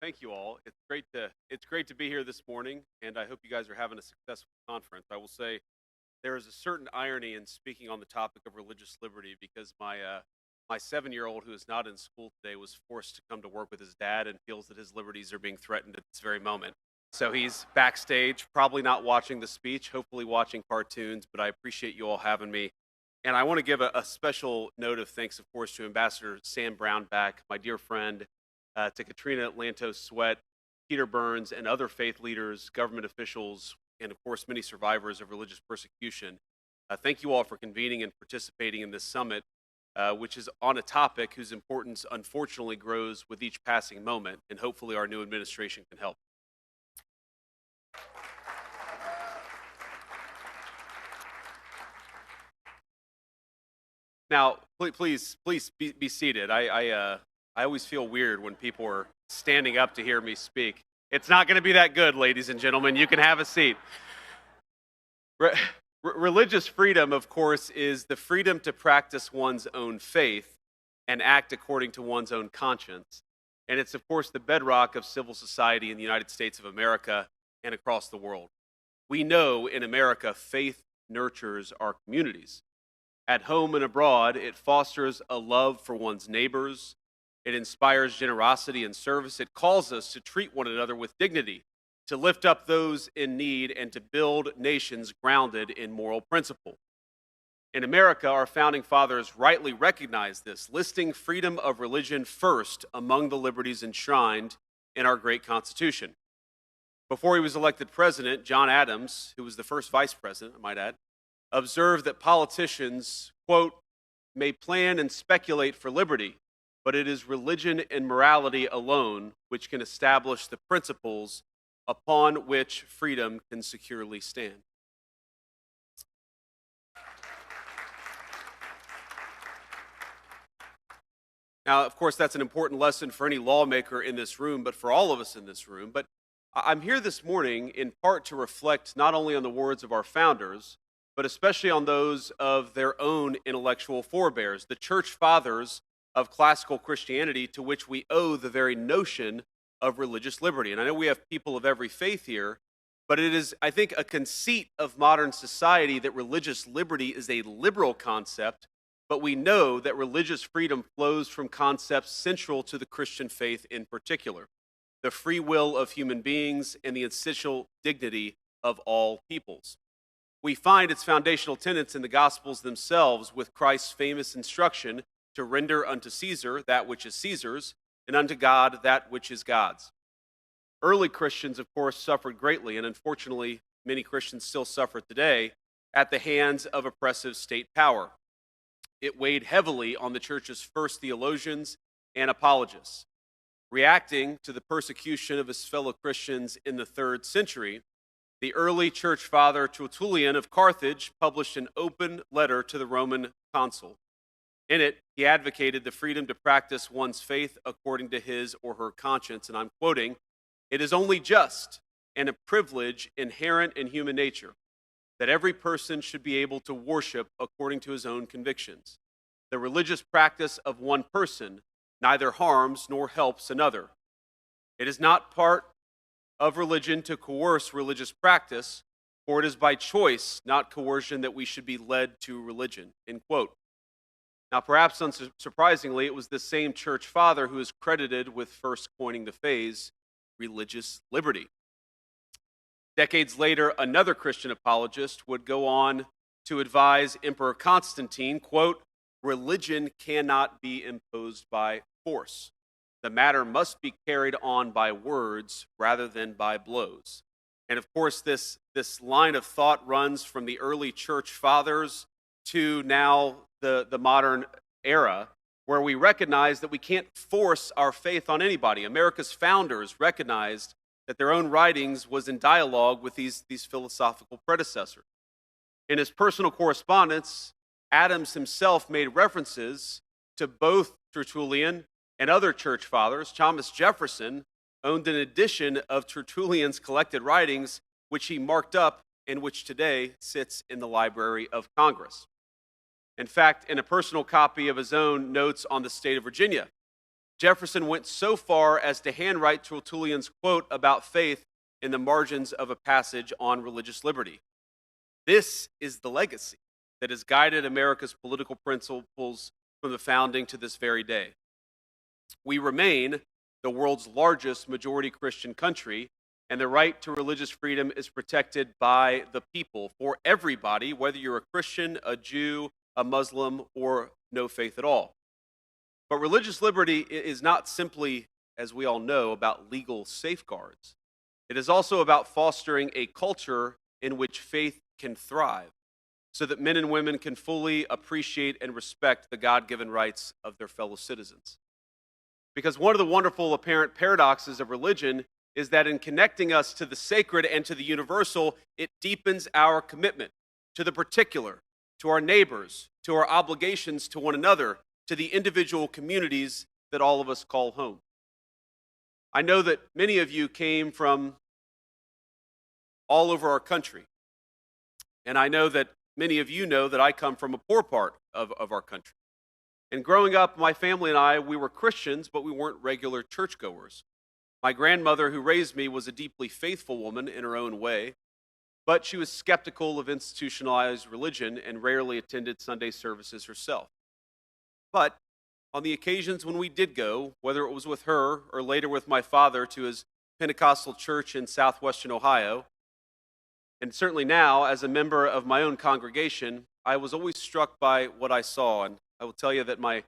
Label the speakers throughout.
Speaker 1: Thank you all. It's great to be here this morning, and I hope you guys are having a successful conference. I will say there is a certain irony in speaking on the topic of religious liberty because my 7-year-old who is not in school today was forced to come to work with his dad and feels that his liberties are being threatened at this very moment. So he's backstage, probably not watching the speech, hopefully watching cartoons, but I appreciate you all having me. And I want to give a special note of thanks, of course, to Ambassador Sam Brownback, my dear friend, to Katrina Lantos Sweat, Peter Burns, and other faith leaders, government officials, and of course, many survivors of religious persecution. Thank you all for convening and participating in this summit, which is on a topic whose importance unfortunately grows with each passing moment, and hopefully our new administration can help. Now, please be seated. I always feel weird when people are standing up to hear me speak. It's not going to be that good, ladies and gentlemen. You can have a seat. Religious freedom, of course, is the freedom to practice one's own faith and act according to one's own conscience. And it's, of course, the bedrock of civil society in the United States of America and across the world. We know in America, faith nurtures our communities. At home and abroad, it fosters a love for one's neighbors. It inspires generosity and service. It calls us to treat one another with dignity, to lift up those in need, and to build nations grounded in moral principle. In America, our founding fathers rightly recognized this, listing freedom of religion first among the liberties enshrined in our great Constitution. Before he was elected president, John Adams, who was the first vice president, I might add, observed that politicians, quote, may plan and speculate for liberty, but it is religion and morality alone which can establish the principles upon which freedom can securely stand. Now, of course, that's an important lesson for any lawmaker in this room, but for all of us in this room. But I'm here this morning in part to reflect not only on the words of our founders, but especially on those of their own intellectual forebears, the church fathers of classical Christianity, to which we owe the very notion of religious liberty. And I know we have people of every faith here, but it is, I think, a conceit of modern society that religious liberty is a liberal concept, but we know that religious freedom flows from concepts central to the Christian faith in particular, the free will of human beings and the essential dignity of all peoples. We find its foundational tenets in the Gospels themselves, with Christ's famous instruction to render unto Caesar that which is Caesar's, and unto God that which is God's. Early Christians, of course, suffered greatly, and unfortunately, many Christians still suffer today at the hands of oppressive state power. It weighed heavily on the church's first theologians and apologists. Reacting to the persecution of his fellow Christians in the 3rd century, the early church father Tertullian of Carthage published an open letter to the Roman consul. In it, he advocated the freedom to practice one's faith according to his or her conscience, and I'm quoting, "It is only just and a privilege inherent in human nature that every person should be able to worship according to his own convictions. The religious practice of one person neither harms nor helps another. It is not part of religion to coerce religious practice, for it is by choice, not coercion, that we should be led to religion," end quote. Now, perhaps unsurprisingly, it was the same church father who is credited with first coining the phrase religious liberty. Decades later, another Christian apologist would go on to advise Emperor Constantine, quote, "Religion cannot be imposed by force. The matter must be carried on by words rather than by blows." And of course, this line of thought runs from the early church fathers to now the modern era, where we recognize that we can't force our faith on anybody. America's founders recognized that their own writings was in dialogue with these philosophical predecessors. In his personal correspondence, Adams himself made references to both Tertullian and other church fathers. Thomas Jefferson owned an edition of Tertullian's collected writings, which he marked up and which today sits in the Library of Congress. In fact, in a personal copy of his own Notes on the State of Virginia, Jefferson went so far as to handwrite Tertullian's quote about faith in the margins of a passage on religious liberty. This is the legacy that has guided America's political principles from the founding to this very day. We remain the world's largest majority Christian country, and the right to religious freedom is protected by the people for everybody, whether you're a Christian, a Jew, a Muslim, or no faith at all. But religious liberty is not simply, as we all know, about legal safeguards. It is also about fostering a culture in which faith can thrive, so that men and women can fully appreciate and respect the God-given rights of their fellow citizens. Because one of the wonderful apparent paradoxes of religion is that in connecting us to the sacred and to the universal, it deepens our commitment to the particular, to our neighbors, to our obligations to one another, to the individual communities that all of us call home. I know that many of you came from all over our country, and I know that many of you know that I come from a poor part of our country. And growing up, my family and I, we were Christians, but we weren't regular churchgoers. My grandmother, who raised me, was a deeply faithful woman in her own way, but she was skeptical of institutionalized religion and rarely attended Sunday services herself. But on the occasions when we did go, whether it was with her or later with my father to his Pentecostal church in southwestern Ohio, and certainly now as a member of my own congregation, I was always struck by what I saw. And I will tell you that my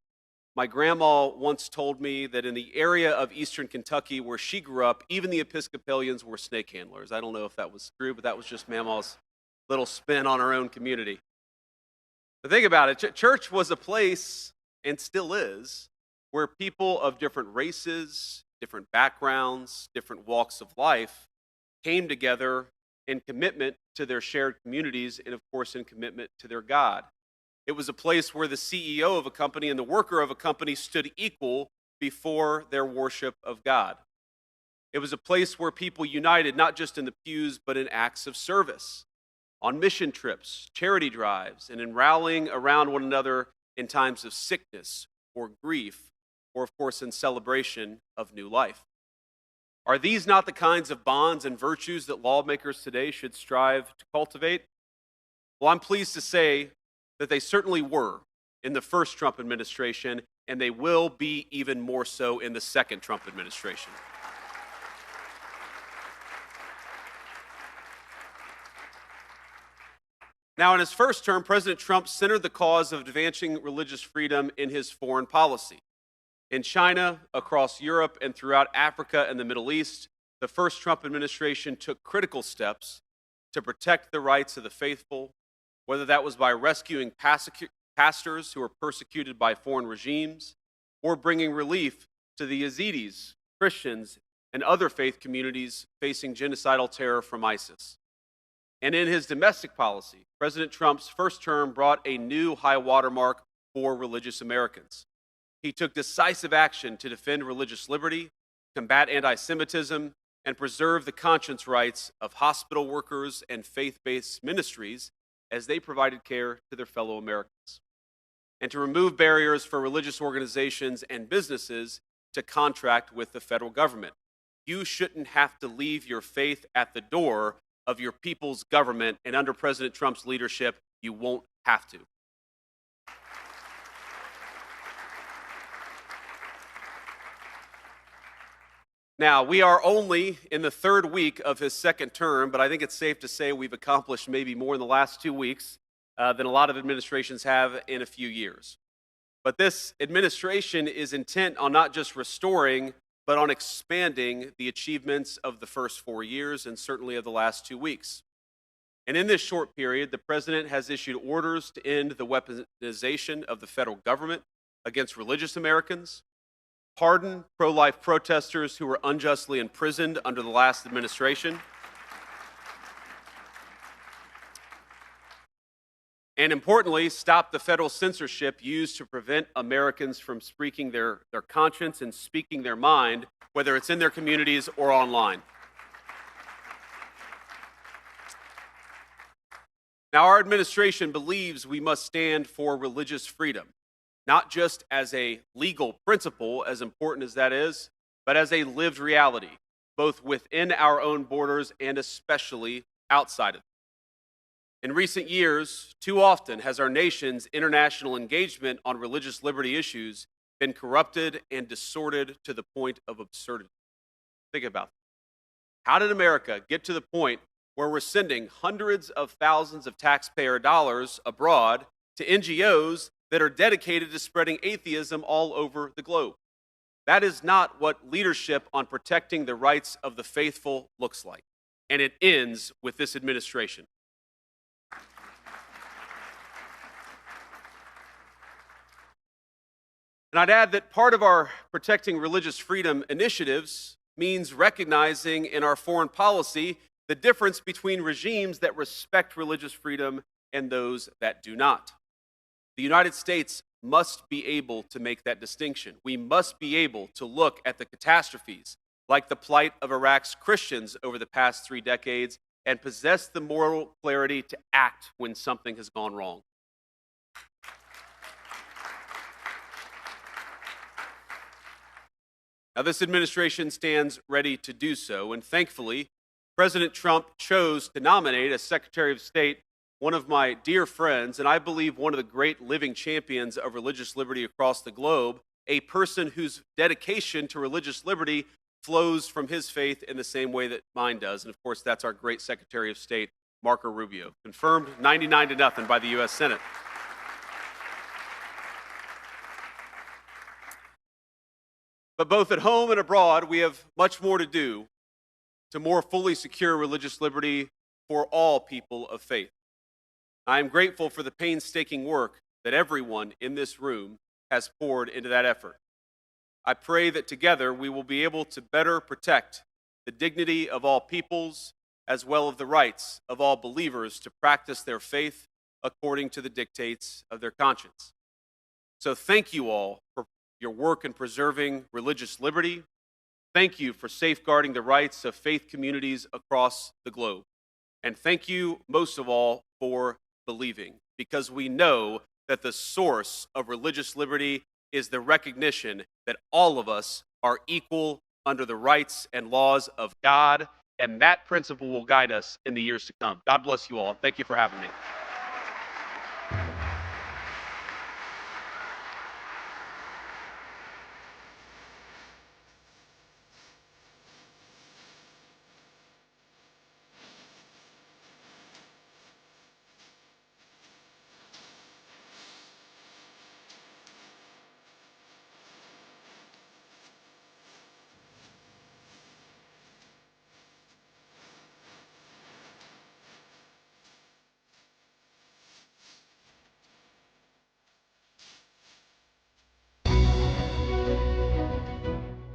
Speaker 1: grandma once told me that in the area of eastern Kentucky where she grew up, even the Episcopalians were snake handlers. I don't know if that was true, but that was just Mama's little spin on her own community. But think about it. Church was a place, and still is, where people of different races, different backgrounds, different walks of life came together in commitment to their shared communities and, of course, in commitment to their God. It was a place where the CEO of a company and the worker of a company stood equal before their worship of God. It was a place where people united not just in the pews, but in acts of service, on mission trips, charity drives, and in rallying around one another in times of sickness or grief, or of course in celebration of new life. Are these not the kinds of bonds and virtues that lawmakers today should strive to cultivate? Well, I'm pleased to say that they certainly were in the first Trump administration, and they will be even more so in the second Trump administration. Now, in his first term, President Trump centered the cause of advancing religious freedom in his foreign policy. In China, across Europe, and throughout Africa and the Middle East, the first Trump administration took critical steps to protect the rights of the faithful, whether that was by rescuing pastors who were persecuted by foreign regimes, or bringing relief to the Yazidis, Christians, and other faith communities facing genocidal terror from ISIS. And in his domestic policy, President Trump's first term brought a new high watermark for religious Americans. He took decisive action to defend religious liberty, combat anti-Semitism, and preserve the conscience rights of hospital workers and faith-based ministries as they provided care to their fellow Americans, and to remove barriers for religious organizations and businesses to contract with the federal government. You shouldn't have to leave your faith at the door of your people's government, and under President Trump's leadership, you won't have to. Now, we are only in the third week of his second term, but I think it's safe to say we've accomplished maybe more in the last 2 weeks than a lot of administrations have in a few years. But this administration is intent on not just restoring, but on expanding the achievements of the first 4 years and certainly of the last 2 weeks. And in this short period, the president has issued orders to end the weaponization of the federal government against religious Americans, pardon pro-life protesters who were unjustly imprisoned under the last administration, and importantly, stop the federal censorship used to prevent Americans from speaking their conscience and speaking their mind, whether it's in their communities or online. Now, our administration believes we must stand for religious freedom, not just as a legal principle, as important as that is, but as a lived reality, both within our own borders and especially outside of them. In recent years, too often has our nation's international engagement on religious liberty issues been corrupted and distorted to the point of absurdity. Think about that. How did America get to the point where we're sending hundreds of thousands of taxpayer dollars abroad to NGOs that are dedicated to spreading atheism all over the globe? That is not what leadership on protecting the rights of the faithful looks like. And it ends with this administration. And I'd add that part of our protecting religious freedom initiatives means recognizing in our foreign policy the difference between regimes that respect religious freedom and those that do not. The United States must be able to make that distinction. We must be able to look at the catastrophes, like the plight of Iraq's Christians over the past 3 decades, and possess the moral clarity to act when something has gone wrong. Now, this administration stands ready to do so, and thankfully, President Trump chose to nominate as Secretary of State one of my dear friends, and I believe one of the great living champions of religious liberty across the globe, a person whose dedication to religious liberty flows from his faith in the same way that mine does. And of course, that's our great Secretary of State, Marco Rubio, confirmed 99-0 by the U.S. Senate. But both at home and abroad, we have much more to do to more fully secure religious liberty for all people of faith. I am grateful for the painstaking work that everyone in this room has poured into that effort. I pray that together we will be able to better protect the dignity of all peoples, as well as the rights of all believers to practice their faith according to the dictates of their conscience. So thank you all for your work in preserving religious liberty. Thank you for safeguarding the rights of faith communities across the globe. And thank you, most of all, for believing, because we know that the source of religious liberty is the recognition that all of us are equal under the rights and laws of God, and that principle will guide us in the years to come. God bless you all. Thank you for having me.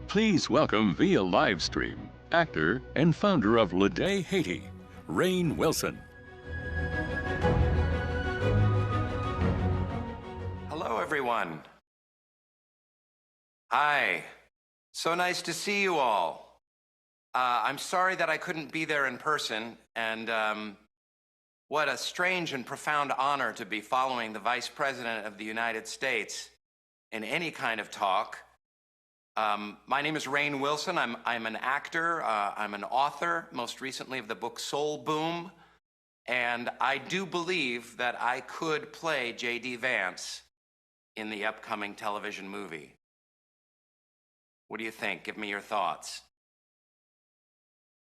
Speaker 2: Please welcome via live stream actor and founder of Lede Haiti, Rainn Wilson.
Speaker 3: Hello, everyone. Hi. So nice to see you all. I'm sorry that I couldn't be there in person, and what a strange and profound honor to be following the Vice President of the United States in any kind of talk. My name is Rainn Wilson. I'm an actor. I'm an author, most recently of the book Soul Boom. And I do believe that I could play J.D. Vance in the upcoming television movie. What do you think? Give me your thoughts.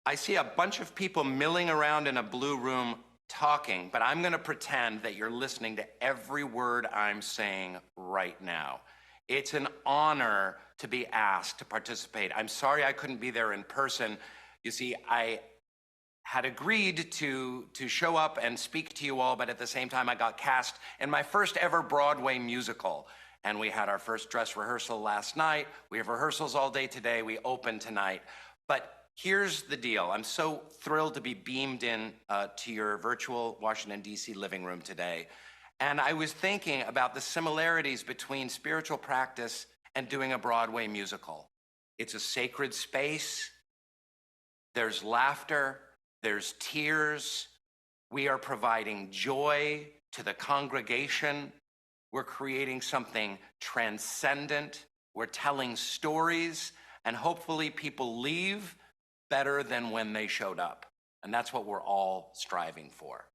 Speaker 3: I see a bunch of people milling around in a blue room talking, but I'm going to pretend that you're listening to every word I'm saying right now. It's an honor to be asked to participate. I'm sorry I couldn't be there in person. You see, I had agreed to show up and speak to you all, but at the same time I got cast in my first ever Broadway musical. And we had our first dress rehearsal last night. We have rehearsals all day today. We open tonight. But here's the deal. I'm so thrilled to be beamed in to your virtual Washington, D.C. living room today. And I was thinking about the similarities between spiritual practice and doing a Broadway musical. It's a sacred space. There's laughter. There's tears. We are providing joy to the congregation. We're creating something transcendent. We're telling stories, and hopefully people leave better than when they showed up. And that's what we're all striving for.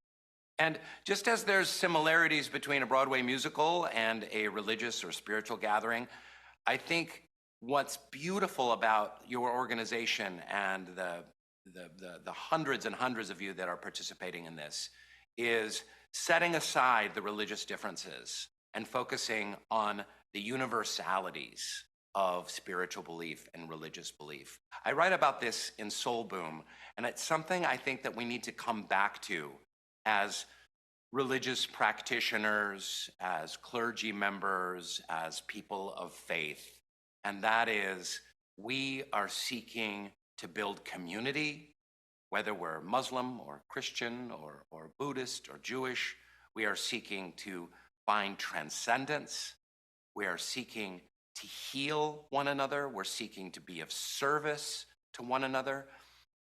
Speaker 3: And just as there's similarities between a Broadway musical and a religious or spiritual gathering, I think what's beautiful about your organization and the hundreds and hundreds of you that are participating in this is setting aside the religious differences and focusing on the universalities of spiritual belief and religious belief. I write about this in Soul Boom, and it's something I think that we need to come back to as religious practitioners, as clergy members, as people of faith. And that is, we are seeking to build community, whether we're Muslim or Christian or Buddhist or Jewish. We are seeking to find transcendence. We are seeking to heal one another. We're seeking to be of service to one another.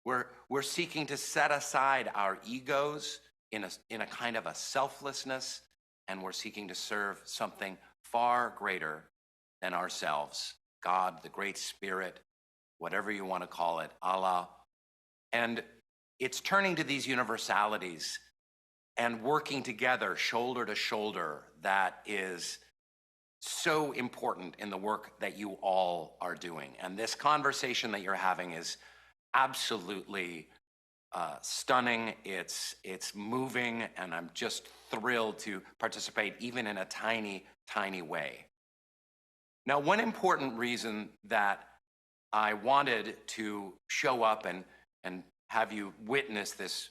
Speaker 3: We're seeking to set aside our egos in a kind of a selflessness, and we're seeking to serve something far greater than ourselves. God, the Great Spirit, whatever you want to call it, Allah. And it's turning to these universalities and working together shoulder to shoulder that is so important in the work that you all are doing. And this conversation that you're having is absolutely stunning. It's moving, and I'm just thrilled to participate even in a tiny, tiny way. Now, one important reason that I wanted to show up and have you witness this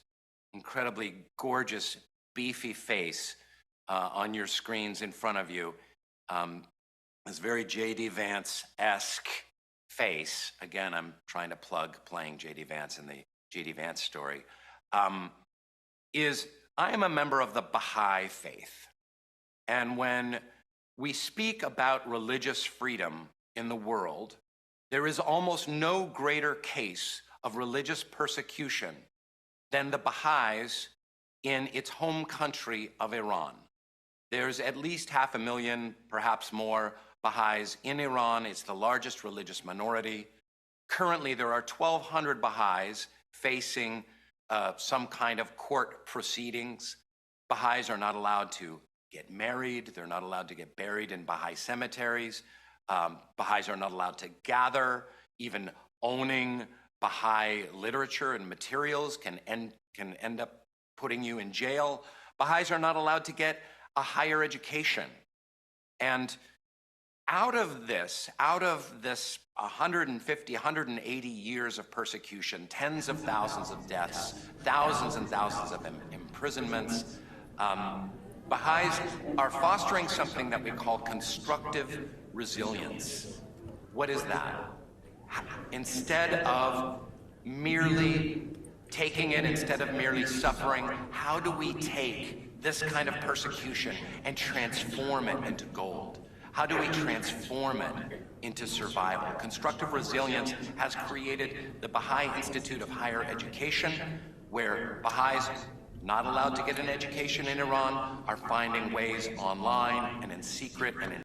Speaker 3: incredibly gorgeous, beefy face on your screens in front of you, this very J.D. Vance-esque face. Again, I'm trying to plug playing J.D. Vance in the J.D. Vance story, is I am a member of the Baha'i faith. And when we speak about religious freedom in the world, there is almost no greater case of religious persecution than the Baha'is in its home country of Iran. There's at least 500,000, perhaps more, Baha'is in Iran. It's the largest religious minority. Currently, there are 1,200 Baha'is facing some kind of court proceedings. Baha'is are not allowed to get married. They're not allowed to get buried in Baha'i cemeteries. Baha'is are not allowed to gather. Even owning Baha'i literature and materials can end up putting you in jail. Baha'is are not allowed to get a higher education. And out of this 150, 180 years of persecution, tens of thousands of deaths, thousands and thousands of imprisonments, Baha'is are fostering something that we call constructive resilience. What is that? Instead of merely taking it, instead of merely suffering, how do we take this kind of persecution and transform it into gold? How do we transform it into survival? Constructive resilience has created the Baha'i Institute of Higher Education, where Baha'is not allowed to get an education in Iran are finding ways online and in secret and in